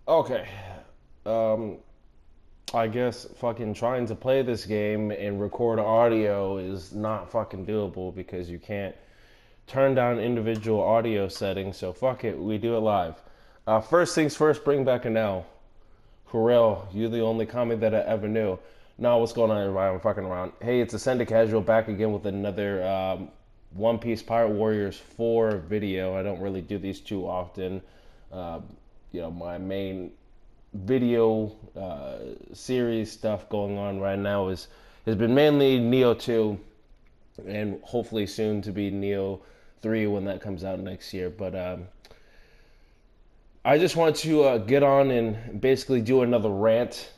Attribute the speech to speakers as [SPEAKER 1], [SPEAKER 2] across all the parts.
[SPEAKER 1] Okay. Um, I guess fucking trying to play this game and record audio is not fucking doable because you can't turn down individual audio settings. So fuck it, we do it live. First things first, bring back a now. For real, you're the only comic that I ever knew. No, what's going on, everybody? I'm fucking around. Hey, it's Ascended Casual back again with another One Piece Pirate Warriors 4 video. I don't really do these too often. Uh, my main video series stuff going on right now has been mainly Neo 2 and hopefully soon to be Neo 3 when that comes out next year. But I just want to get on and basically do another rant.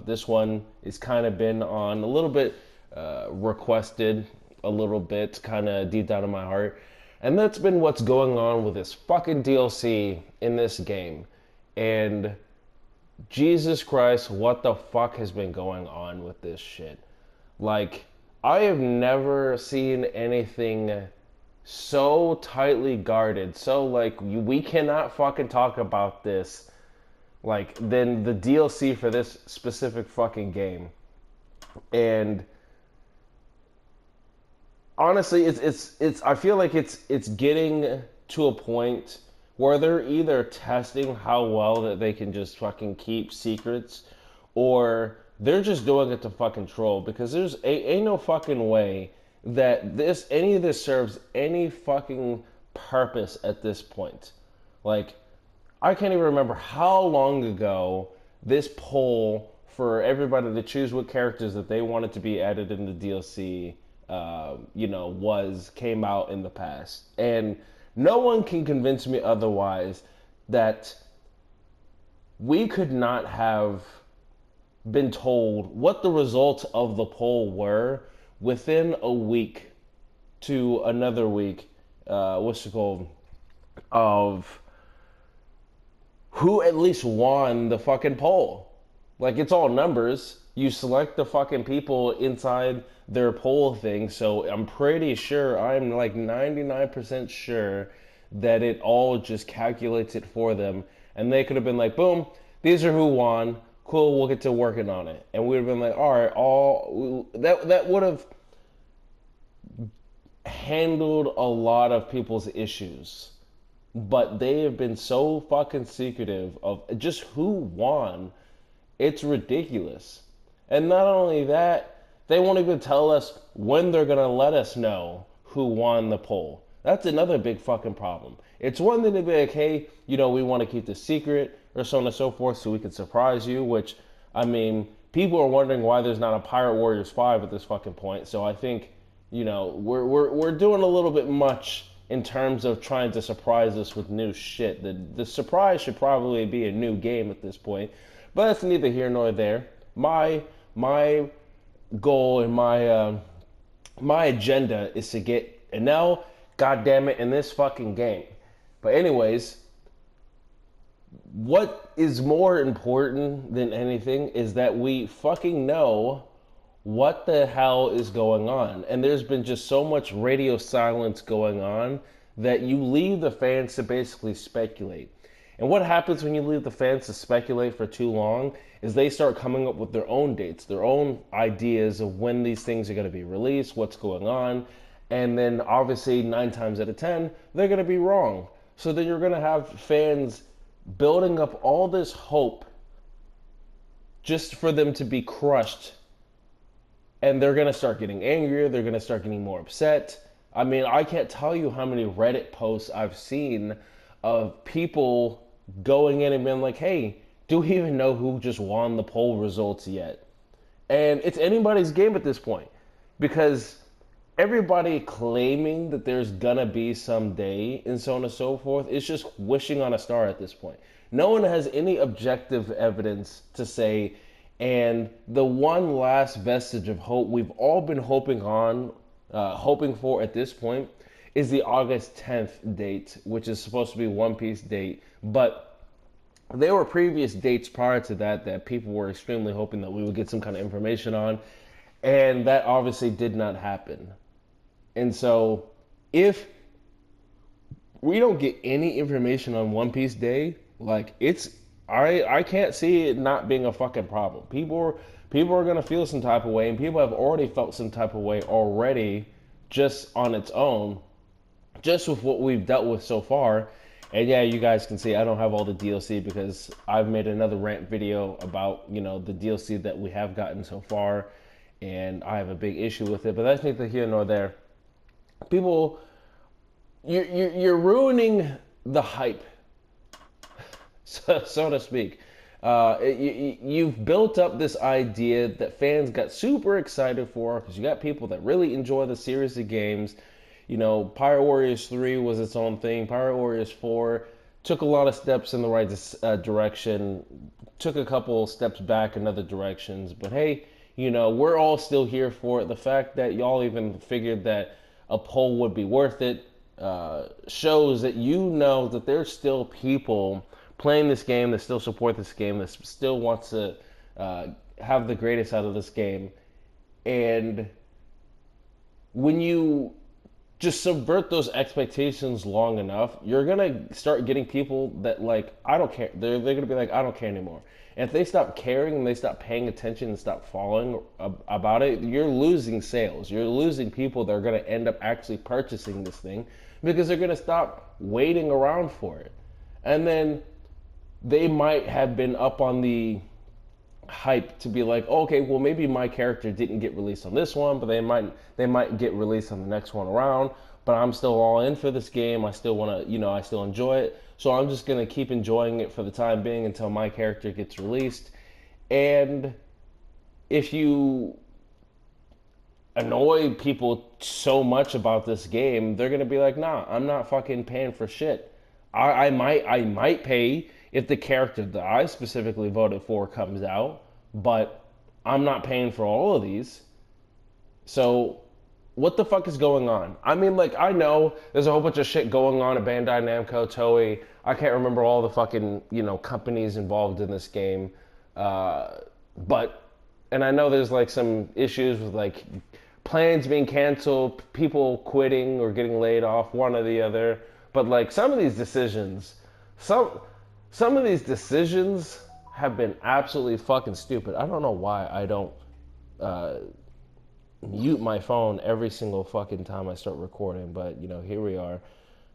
[SPEAKER 1] This one is kind of been on a little bit requested, a little bit kind of deep down in my heart. And that's been what's going on with this fucking DLC in this game. And Jesus Christ, what the fuck has been going on with this shit? Like, I have never seen anything so tightly guarded. So, like, we cannot fucking talk about this, like, then the DLC for this specific fucking game. And honestly, it's I feel like it's getting to a point where they're either testing how well that they can just fucking keep secrets, or they're just doing it to fucking troll. Because ain't no fucking way that any of this serves any fucking purpose at this point. Like, I can't even remember how long ago this poll for everybody to choose what characters that they wanted to be added in the DLC, came out in the past, and no one can convince me otherwise that we could not have been told what the results of the poll were within a week to another week. What's it called? Of who at least won the fucking poll. Like, it's all numbers. You select the fucking people inside their poll thing, so I'm pretty sure, I'm like 99% sure that it all just calculates it for them. And they could have been like, boom, these are who won. Cool, we'll get to working on it. And we'd have been like, all right, that would have handled a lot of people's issues. But they have been so fucking secretive of just who won. It's ridiculous. And not only that, they won't even tell us when they're gonna let us know who won the poll. That's another big fucking problem. It's one thing to be like, hey, we want to keep this secret or so on and so forth so we can surprise you, which, I mean, people are wondering why there's not a Pirate Warriors 5 at this fucking point. So I think, we're doing a little bit much in terms of trying to surprise us with new shit. The surprise should probably be a new game at this point, but that's neither here nor there. My goal and my agenda is to get an L, goddamn it, in this fucking game. But anyways, what is more important than anything is that we fucking know what the hell is going on. And there's been just so much radio silence going on that you leave the fans to basically speculate. And what happens when you leave the fans to speculate for too long is they start coming up with their own dates, their own ideas of when these things are going to be released, what's going on. And then obviously 9 times out of 10, they're going to be wrong. So then you're going to have fans building up all this hope just for them to be crushed. And they're going to start getting angrier. They're going to start getting more upset. I mean, I can't tell you how many Reddit posts I've seen of people going in and being like, hey, do we even know who just won the poll results yet? And it's anybody's game at this point, because everybody claiming that there's gonna be some day and so on and so forth is just wishing on a star at this point. No one has any objective evidence to say, and the one last vestige of hope we've all been hoping for at this point is the August 10th date, which is supposed to be One Piece date. But there were previous dates prior to that people were extremely hoping that we would get some kind of information on, and that obviously did not happen. And so, if we don't get any information on One Piece Day, like, I can't see it not being a fucking problem. People are gonna feel some type of way, and people have already felt some type of way already, just on its own, just with what we've dealt with so far. And yeah, you guys can see I don't have all the DLC because I've made another rant video about, the DLC that we have gotten so far, and I have a big issue with it. But that's neither here nor there. People, you're ruining the hype, so to speak. You've built up this idea that fans got super excited for because you got people that really enjoy the series of games. Pirate Warriors 3 was its own thing. Pirate Warriors 4 took a lot of steps in the right direction, took a couple steps back in other directions. But hey, we're all still here for it. The fact that y'all even figured that a poll would be worth it shows that that there's still people playing this game that still support this game, that still wants to have the greatest out of this game. And when you just subvert those expectations long enough, you're gonna start getting people that I don't care. They're gonna be like, I don't care anymore. And if they stop caring and they stop paying attention and stop following about it, you're losing sales. You're losing people that are gonna end up actually purchasing this thing because they're gonna stop waiting around for it. And then they might have been up on the hype to be like, okay, well maybe my character didn't get released on this one, but they might get released on the next one around. But I'm still all in for this game. I still want to, I still enjoy it. So I'm just gonna keep enjoying it for the time being until my character gets released. And if you annoy people so much about this game, they're gonna be like, nah, I'm not fucking paying for shit. I might pay if the character that I specifically voted for comes out, but I'm not paying for all of these. So what the fuck is going on? I mean, I know there's a whole bunch of shit going on at Bandai Namco, Toei. I can't remember all the fucking, companies involved in this game. And I know there's some issues with plans being canceled, people quitting or getting laid off, one or the other. But some of these decisions, some of these decisions have been absolutely fucking stupid. I don't know why I don't mute my phone every single fucking time I start recording, but here we are.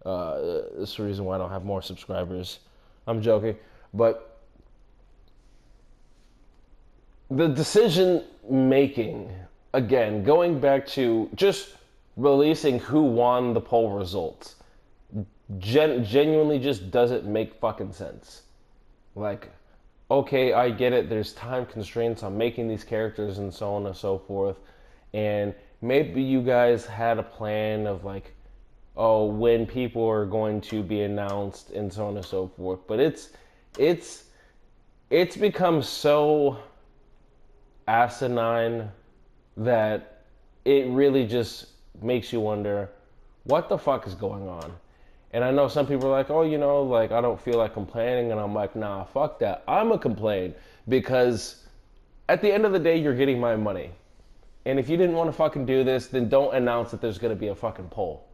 [SPEAKER 1] This is the reason why I don't have more subscribers. I'm joking. But the decision making, again, going back to just releasing who won the poll results, genuinely just doesn't make fucking sense. Okay, I get it. There's time constraints on making these characters and so on and so forth. And maybe you guys had a plan of when people are going to be announced and so on and so forth. But it's become so asinine that it really just makes you wonder what the fuck is going on. And I know some people are like, oh, I don't feel like complaining. And I'm like, nah, fuck that. I'm a complain because at the end of the day, you're getting my money. And if you didn't want to fucking do this, then don't announce that there's going to be a fucking poll.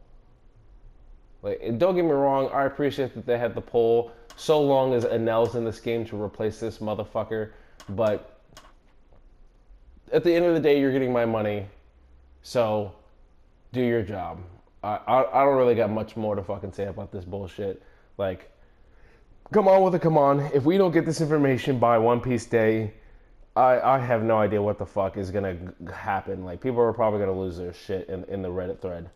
[SPEAKER 1] Don't get me wrong, I appreciate that they had the poll so long as Anel's in this game to replace this motherfucker. But at the end of the day, you're getting my money. So do your job. I don't really got much more to fucking say about this bullshit. Come on with it, come on. If we don't get this information by One Piece Day, I have no idea what the fuck is gonna happen. People are probably gonna lose their shit in the Reddit thread.